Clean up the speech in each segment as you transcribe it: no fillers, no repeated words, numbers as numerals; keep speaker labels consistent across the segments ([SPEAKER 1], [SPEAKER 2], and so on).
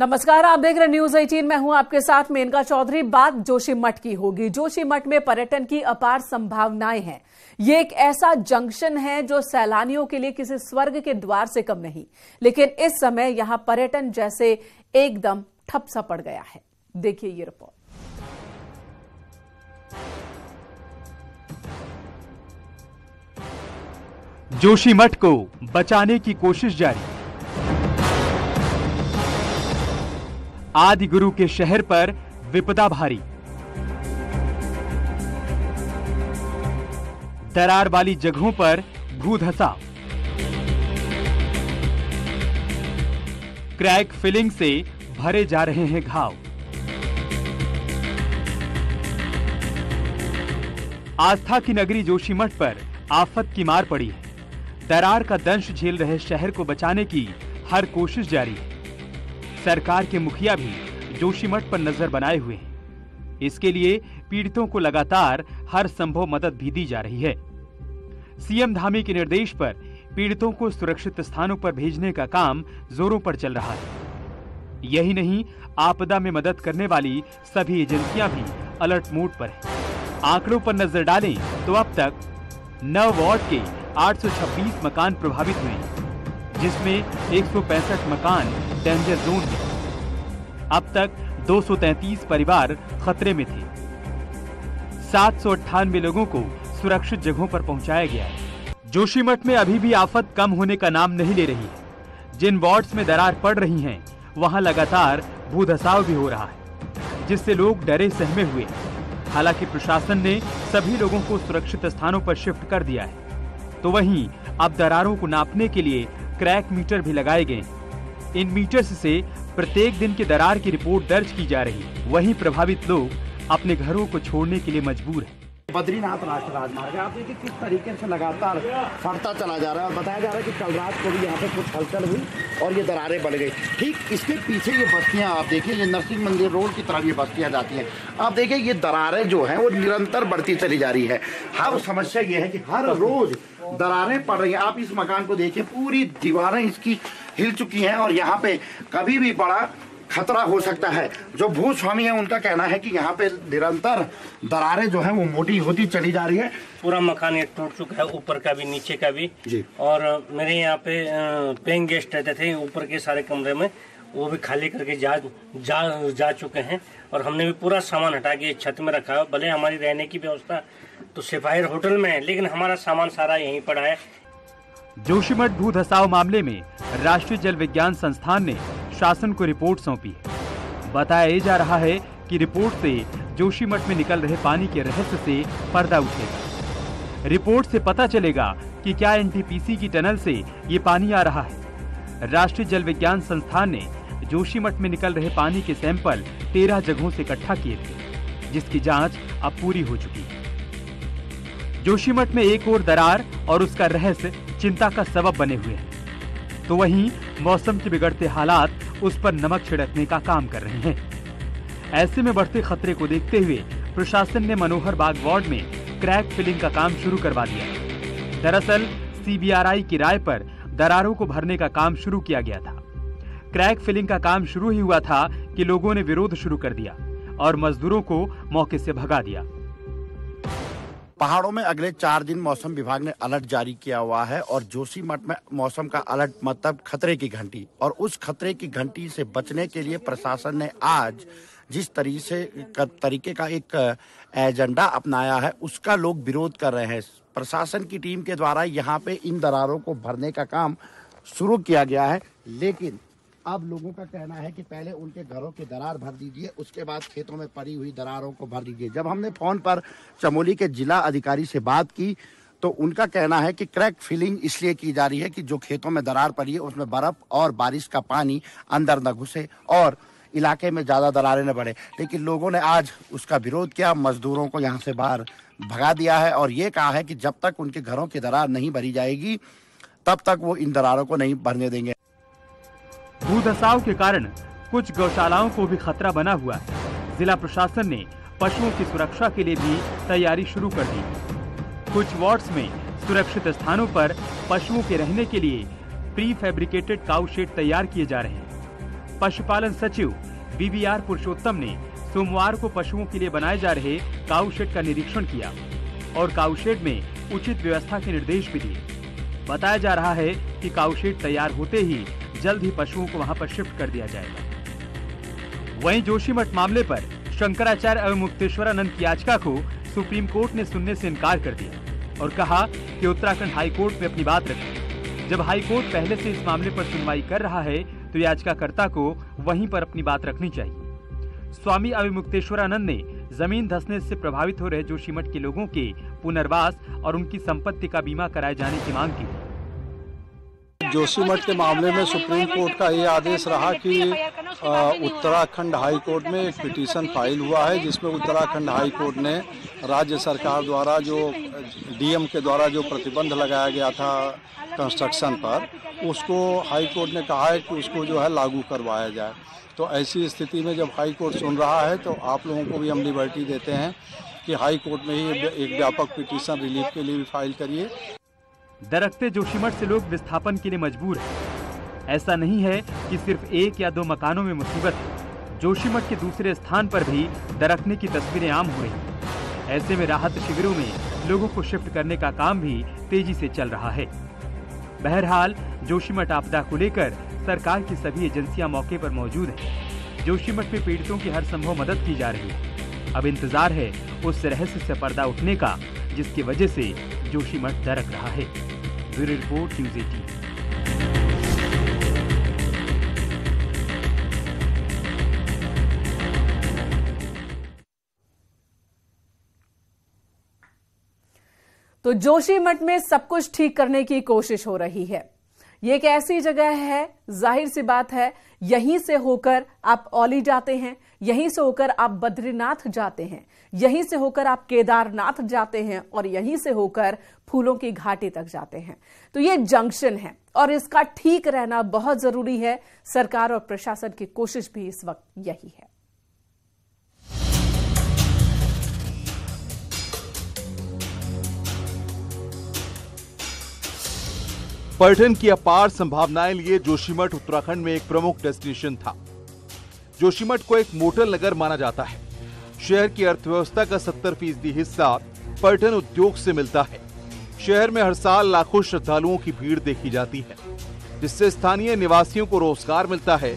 [SPEAKER 1] नमस्कार, आप देख रहे न्यूज 18। मैं हूं आपके साथ मेनका चौधरी। बात जोशीमठ की होगी। जोशीमठ में पर्यटन की अपार संभावनाएं हैं। ये एक ऐसा जंक्शन है जो सैलानियों के लिए किसी स्वर्ग के द्वार से कम नहीं, लेकिन इस समय यहां पर्यटन जैसे एकदम ठप सा पड़ गया है। देखिए ये रिपोर्ट।
[SPEAKER 2] जोशीमठ को बचाने की कोशिश जारी। आदि गुरु के शहर पर विपदा भारी। दरार वाली जगहों पर भू धसाव। क्रैक फिलिंग से भरे जा रहे हैं घाव। आस्था की नगरी जोशीमठ पर आफत की मार पड़ी है। दरार का दंश झेल रहे शहर को बचाने की हर कोशिश जारी है। सरकार के मुखिया भी जोशीमठ पर नजर बनाए हुए हैं। इसके लिए पीड़ितों को लगातार हर संभव मदद भी दी जा रही है। सीएम धामी के निर्देश पर पीड़ितों को सुरक्षित स्थानों पर भेजने का काम जोरों पर चल रहा है। यही नहीं, आपदा में मदद करने वाली सभी एजेंसियां भी अलर्ट मोड पर हैं। आंकड़ों पर नजर डालें तो अब तक 9 वार्ड के 826 मकान प्रभावित हुए, जिसमें 165 मकान डेंजर जोन में। अब तक 233 परिवार खतरे में थे। 798 लोगों को सुरक्षित जगहों पर पहुंचाया गया है। जोशीमठ में अभी भी आफत कम होने का नाम नहीं ले रही है। जिन वार्ड्स में दरार पड़ रही हैं, वहां लगातार भूधसाव भी हो रहा है, जिससे लोग डरे सहमे हुए। हालांकि प्रशासन ने सभी लोगों को सुरक्षित स्थानों पर शिफ्ट कर दिया है। तो वहीं अब दरारों को नापने के लिए क्रैक मीटर भी लगाए गए। इन मीटर्स से प्रत्येक दिन की दरार की रिपोर्ट दर्ज की जा रही है। वहीं प्रभावित लोग अपने घरों को छोड़ने के लिए मजबूर हैं।
[SPEAKER 3] बद्रीनाथ राष्ट्रीय राजमार्ग है, आप देखिए किस तरीके से लगातार फटता चला जा रहा है। और बताया जा रहा है कि कल रात को भी यहाँ पे कुछ हलचल हुई और ये दरारें बढ़ गई। ठीक इसके पीछे ये बस्तियाँ आप देखिए, ये नरसिंह मंदिर रोड की तरफ ये बस्तियाँ जाती हैं। आप देखिए ये दरारें जो हैं वो निरंतर बढ़ती चली जा रही है। अब समस्या ये है कि हर रोज दरारें पड़ रही हैं। आप इस मकान को देखिए, पूरी दीवारें इसकी हिल चुकी हैं और यहाँ पे कभी भी बड़ा खतरा हो सकता है। जो भूस्वामी है उनका कहना है कि यहाँ पे निरंतर दरारें जो हैं वो मोटी होती चली जा रही है।
[SPEAKER 4] पूरा मकान ये टूट चुका है, ऊपर का भी नीचे का भी
[SPEAKER 3] जी।
[SPEAKER 4] और मेरे यहाँ पे पेइंग गेस्ट रहते थे ऊपर के सारे कमरे में, वो भी खाली करके जा चुके हैं। और हमने भी पूरा सामान हटा के छत में रखा है। भले हमारी रहने की व्यवस्था तो सिपाही होटल में है, लेकिन हमारा सामान सारा यहीं पड़ा है।
[SPEAKER 2] जोशीमठ भू धसाव मामले में राष्ट्रीय जल विज्ञान संस्थान ने शासन को रिपोर्ट सौंपी। बताया जा रहा है कि रिपोर्ट से जोशीमठ में निकल रहे पानी के रहस्य से पर्दा उठेगा। रिपोर्ट से पता चलेगा कि क्या एनटीपीसी की टनल से ये पानी आ रहा है। राष्ट्रीय जल विज्ञान संस्थान ने जोशीमठ में निकल रहे पानी के सैंपल 13 जगहों से इकट्ठा किए थे, जिसकी जांच अब पूरी हो चुकी है। जोशीमठ में एक और दरार और उसका रहस्य चिंता का सबब बने हुए हैं, तो वहीं मौसम के बिगड़ते हालात उस पर नमक छिड़कने का काम कर रहे हैं। ऐसे में बढ़ते खतरे को देखते हुए प्रशासन ने मनोहर बाग वार्ड में क्रैक फिलिंग का काम शुरू करवा दिया। दरअसल सीबीआरआई की राय पर दरारों को भरने का काम शुरू किया गया था। क्रैक फिलिंग का काम शुरू ही हुआ था कि लोगों ने विरोध शुरू कर दिया और मजदूरों को मौके से भगा दिया।
[SPEAKER 3] पहाड़ों में अगले 4 दिन मौसम विभाग ने अलर्ट जारी किया हुआ है और जोशीमठ में मौसम का अलर्ट मतलब खतरे की घंटी। और उस खतरे की घंटी से बचने के लिए प्रशासन ने आज जिस तरीके का एक एजेंडा अपनाया है, उसका लोग विरोध कर रहे हैं। प्रशासन की टीम के द्वारा यहाँ पे इन दरारों को भरने का काम शुरू किया गया है, लेकिन अब लोगों का कहना है कि पहले उनके घरों की दरार भर दीजिए, उसके बाद खेतों में पड़ी हुई दरारों को भर दीजिए। जब हमने फोन पर चमोली के जिला अधिकारी से बात की तो उनका कहना है कि क्रैक फिलिंग इसलिए की जा रही है कि जो खेतों में दरार पड़ी है उसमें बर्फ और बारिश का पानी अंदर न घुसे और इलाके में ज्यादा दरारें न बढ़े। लेकिन लोगों ने आज उसका विरोध किया, मजदूरों को यहाँ से बाहर भगा दिया है और ये कहा है कि जब तक उनके घरों की दरार नहीं भरी जाएगी तब तक वो इन दरारों को नहीं भरने देंगे।
[SPEAKER 2] भूधसाव के कारण कुछ गौशालाओं को भी खतरा बना हुआ है। जिला प्रशासन ने पशुओं की सुरक्षा के लिए भी तैयारी शुरू कर दी। कुछ वार्ड्स में सुरक्षित स्थानों पर पशुओं के रहने के लिए प्री फैब्रिकेटेड काउ शेड तैयार किए जा रहे हैं। पशुपालन सचिव BVR पुरुषोत्तम ने सोमवार को पशुओं के लिए बनाए जा रहे काऊ शेड का निरीक्षण किया और काऊ शेड में उचित व्यवस्था के निर्देश भी दिए। बताया जा रहा है कि काऊ शेड तैयार होते ही जल्द ही पशुओं को वहां पर शिफ्ट कर दिया जाएगा। वहीं जोशीमठ मामले पर शंकराचार्य एवं मुक्तेश्वरानंद की याचिका को सुप्रीम कोर्ट ने सुनने से इनकार कर दिया और कहा कि उत्तराखंड हाई कोर्ट में अपनी बात रखे। जब हाई कोर्ट पहले से इस मामले पर सुनवाई कर रहा है तो याचिकाकर्ता को वहीं पर अपनी बात रखनी चाहिए। स्वामी अविमुक्तेश्वरानंद ने जमीन धंसने से प्रभावित हो रहे जोशीमठ के लोगों के पुनर्वास और उनकी संपत्ति का बीमा कराए जाने की मांग की।
[SPEAKER 5] जोशीमठ के मामले में सुप्रीम कोर्ट का ये आदेश रहा कि उत्तराखंड हाई कोर्ट में एक पिटीशन फाइल हुआ है, जिसमें उत्तराखंड हाई कोर्ट ने राज्य सरकार द्वारा जो DM के द्वारा जो प्रतिबंध लगाया गया था कंस्ट्रक्शन पर, उसको हाई कोर्ट ने कहा है कि उसको जो है लागू करवाया जाए। तो ऐसी स्थिति में जब हाई कोर्ट सुन रहा है तो आप लोगों को भी हम लिबर्टी देते हैं कि हाई कोर्ट में ही एक व्यापक पिटीशन रिलीफ के लिए भी फाइल करिए।
[SPEAKER 2] दरकते जोशीमठ से लोग विस्थापन के लिए मजबूर हैं। ऐसा नहीं है कि सिर्फ 1 या 2 मकानों में मुसीबत है। जोशीमठ के दूसरे स्थान पर भी दरकने की तस्वीरें आम हो रही हैं। ऐसे में राहत शिविरों में लोगों को शिफ्ट करने का काम भी तेजी से चल रहा है। बहरहाल जोशीमठ आपदा को लेकर सरकार की सभी एजेंसियां मौके पर मौजूद हैं। जोशीमठ में पीड़ितों की हर संभव मदद की जा रही है। अब इंतजार है उस रहस्य से पर्दा उठने का जिसकी वजह से जोशीमठ दरक रहा है। Bureau report, news 18।
[SPEAKER 1] तो जोशीमठ में सब कुछ ठीक करने की कोशिश हो रही है। ये एक ऐसी जगह है, जाहिर सी बात है, यहीं से होकर आप औली जाते हैं, यहीं से होकर आप बद्रीनाथ जाते हैं, यहीं से होकर आप केदारनाथ जाते हैं और यहीं से होकर फूलों की घाटी तक जाते हैं। तो ये जंक्शन है और इसका ठीक रहना बहुत जरूरी है। सरकार और प्रशासन की कोशिश भी इस वक्त यही है।
[SPEAKER 6] पर्यटन की अपार संभावनाएं लिए जोशीमठ उत्तराखंड में एक प्रमुख डेस्टिनेशन था। जोशीमठ को एक मोटल नगर माना जाता है। शहर की अर्थव्यवस्था का 70% हिस्सा पर्यटन उद्योग से मिलता है। शहर में हर साल लाखों श्रद्धालुओं की भीड़ देखी जाती है, जिससे स्थानीय निवासियों को रोजगार मिलता है।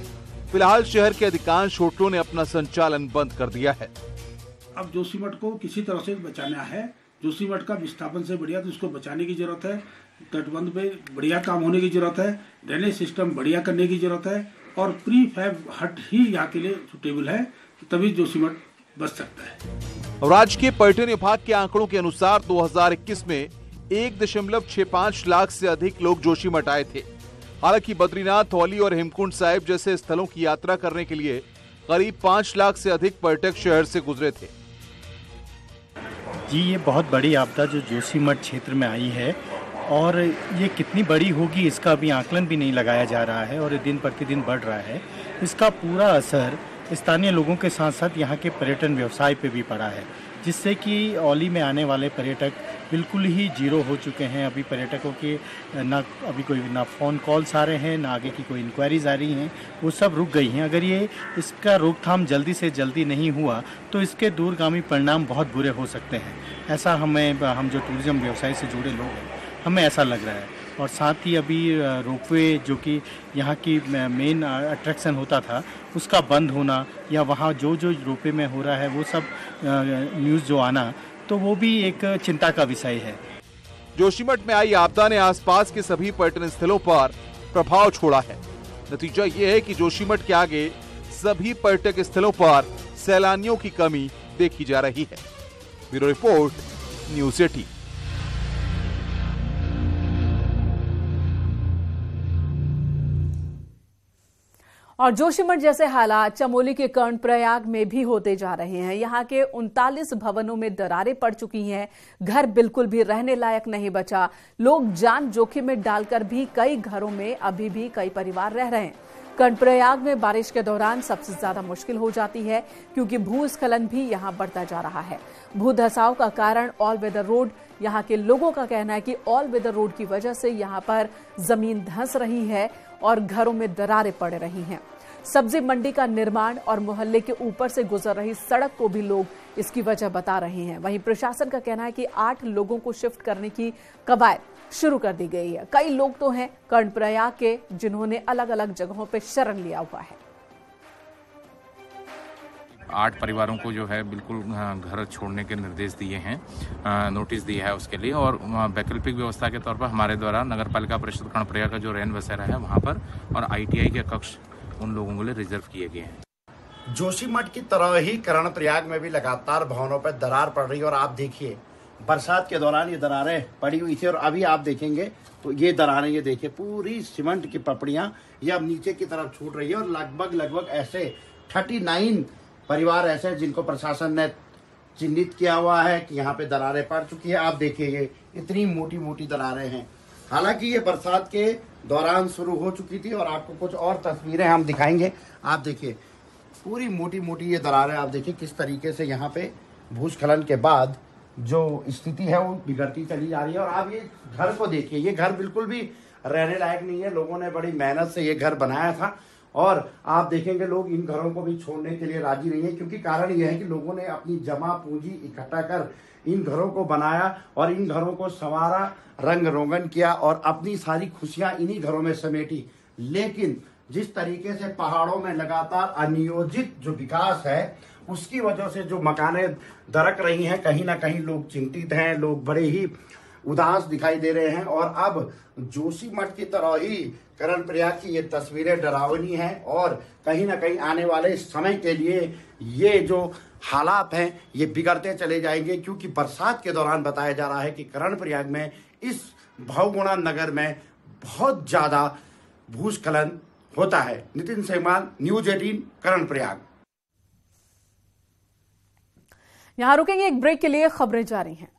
[SPEAKER 6] फिलहाल शहर के अधिकांश होटलों ने अपना संचालन बंद कर दिया है।
[SPEAKER 7] अब जोशीमठ को किसी तरह से बचाना है। जोशीमठ का विस्थापन से बढ़िया तो उसको बचाने की जरूरत है। तटबंध पे बढ़िया काम होने की जरूरत है। ड्रेनेज सिस्टम बढ़िया करने की जरूरत है और प्री फैब हट ही यहाँ के लिए सुटेबल है, तभी जोशीमठ बच सकता है।
[SPEAKER 6] राज्य के पर्यटन विभाग के आंकड़ों के अनुसार 2021 में 1.65 लाख से अधिक लोग जोशीमठ आए थे। हालांकि बद्रीनाथ, औली और हेमकुंड साहिब जैसे स्थलों की यात्रा करने के लिए करीब 5 लाख से अधिक पर्यटक शहर से गुजरे थे।
[SPEAKER 8] जी, ये बहुत बड़ी आपदा जो जोशीमठ क्षेत्र में आई है और ये कितनी बड़ी होगी इसका अभी आकलन भी नहीं लगाया जा रहा है और दिन प्रतिदिन बढ़ रहा है। इसका पूरा असर स्थानीय लोगों के साथ साथ यहाँ के पर्यटन व्यवसाय पे भी पड़ा है, जिससे कि औली में आने वाले पर्यटक बिल्कुल ही जीरो हो चुके हैं। अभी पर्यटकों के ना फ़ोन कॉल्स आ रहे हैं, ना आगे की कोई इंक्वायरीज आ रही हैं, वो सब रुक गई हैं। अगर ये इसका रोकथाम जल्दी से जल्दी नहीं हुआ तो इसके दूरगामी परिणाम बहुत बुरे हो सकते हैं। ऐसा हम जो टूरिज्म व्यवसाय से जुड़े लोग हैं, हमें ऐसा लग रहा है। और साथ ही अभी रोपवे जो कि यहाँ की मेन अट्रैक्शन होता था, उसका बंद होना या वहाँ जो रोपवे में हो रहा है वो सब न्यूज़ जो आना, तो वो भी एक चिंता का विषय है।
[SPEAKER 6] जोशीमठ में आई आपदा ने आसपास के सभी पर्यटन स्थलों पर प्रभाव छोड़ा है। नतीजा ये है कि जोशीमठ के आगे सभी पर्यटक स्थलों पर सैलानियों की कमी देखी जा रही है। Bureau report, news 18।
[SPEAKER 1] और जोशीमठ जैसे हालात चमोली के कर्णप्रयाग में भी होते जा रहे हैं। यहाँ के 39 भवनों में दरारें पड़ चुकी हैं। घर बिल्कुल भी रहने लायक नहीं बचा। लोग जान जोखिम में डालकर भी कई घरों में अभी भी कई परिवार रह रहे हैं। कर्णप्रयाग में बारिश के दौरान सबसे ज्यादा मुश्किल हो जाती है, क्योंकि भूस्खलन भी यहाँ बढ़ता जा रहा है। भूधसाव का कारण ऑल वेदर रोड। यहाँ के लोगों का कहना है कि ऑल वेदर रोड की वजह से यहाँ पर जमीन धंस रही है और घरों में दरारें पड़ रही हैं। सब्जी मंडी का निर्माण और मोहल्ले के ऊपर से गुजर रही सड़क को भी लोग इसकी वजह बता रहे हैं। वहीं प्रशासन का कहना है कि 8 लोगों को शिफ्ट करने की कवायद शुरू कर दी गई है। कई लोग तो हैं कर्णप्रयाग के, जिन्होंने अलग अलग जगहों पर शरण लिया हुआ है।
[SPEAKER 9] 8 परिवारों को जो है बिल्कुल घर छोड़ने के निर्देश दिए हैं, नोटिस दिया है उसके लिए। और वैकल्पिक व्यवस्था के तौर पर हमारे द्वारा नगर पालिका परिषद कर्णप्रयाग का जो रैन बसेरा है वहाँ पर और ITI के कक्ष उन लोगों के लिए रिजर्व किए गए हैं।
[SPEAKER 3] जोशीमठ की तरह ही कर्णप्रयाग में भी लगातार भवनों पर दरार पड़ रही है। और आप देखिए बरसात के दौरान ये दरारें पड़ी हुई थी और अभी आप देखेंगे तो ये दरारें, ये देखिए पूरी सीमेंट की पपड़ियां ये अब नीचे की तरफ छूट रही है। और लगभग ऐसे 39 परिवार ऐसे हैं जिनको प्रशासन ने चिन्हित किया हुआ है कि यहाँ पे दरारें पड़ चुकी है। आप देखिए ये इतनी मोटी मोटी दरारें हैं। हालांकि ये बरसात के दौरान शुरू हो चुकी थी और आपको कुछ और तस्वीरें हम दिखाएंगे। आप देखिए पूरी मोटी मोटी ये दरारें, आप देखिए किस तरीके से यहाँ पे भूस्खलन के बाद जो स्थिति है वो बिगड़ती चली जा रही है। और आप ये घर को देखिए, ये घर बिल्कुल भी रहने लायक नहीं है। लोगों ने बड़ी मेहनत से ये घर बनाया था और आप देखेंगे लोग इन घरों को भी छोड़ने के लिए राजी नहीं है, क्योंकि कारण यह है कि लोगों ने अपनी जमा पूंजी इकट्ठा कर इन घरों को बनाया और इन घरों को संवारा, रंग रोगन किया और अपनी सारी खुशियां इन्हीं घरों में समेटी। लेकिन जिस तरीके से पहाड़ों में लगातार अनियोजित जो विकास है उसकी वजह से जो मकानें दरक रही हैं, कहीं ना कहीं लोग चिंतित हैं, लोग बड़े ही उदास दिखाई दे रहे हैं। और अब जोशीमठ की तरह ही कर्णप्रयाग की ये तस्वीरें डरावनी हैं और कहीं ना कहीं आने वाले समय के लिए ये जो हालात हैं ये बिगड़ते चले जाएंगे, क्योंकि बरसात के दौरान बताया जा रहा है कि कर्णप्रयाग में, इस भवगुणा नगर में बहुत ज्यादा भूस्खलन होता है। नितिन सेगवाल, न्यूज 18, कर्णप्रयाग।
[SPEAKER 1] यहां रुकेंगे एक ब्रेक के लिए, खबरें जारी हैं।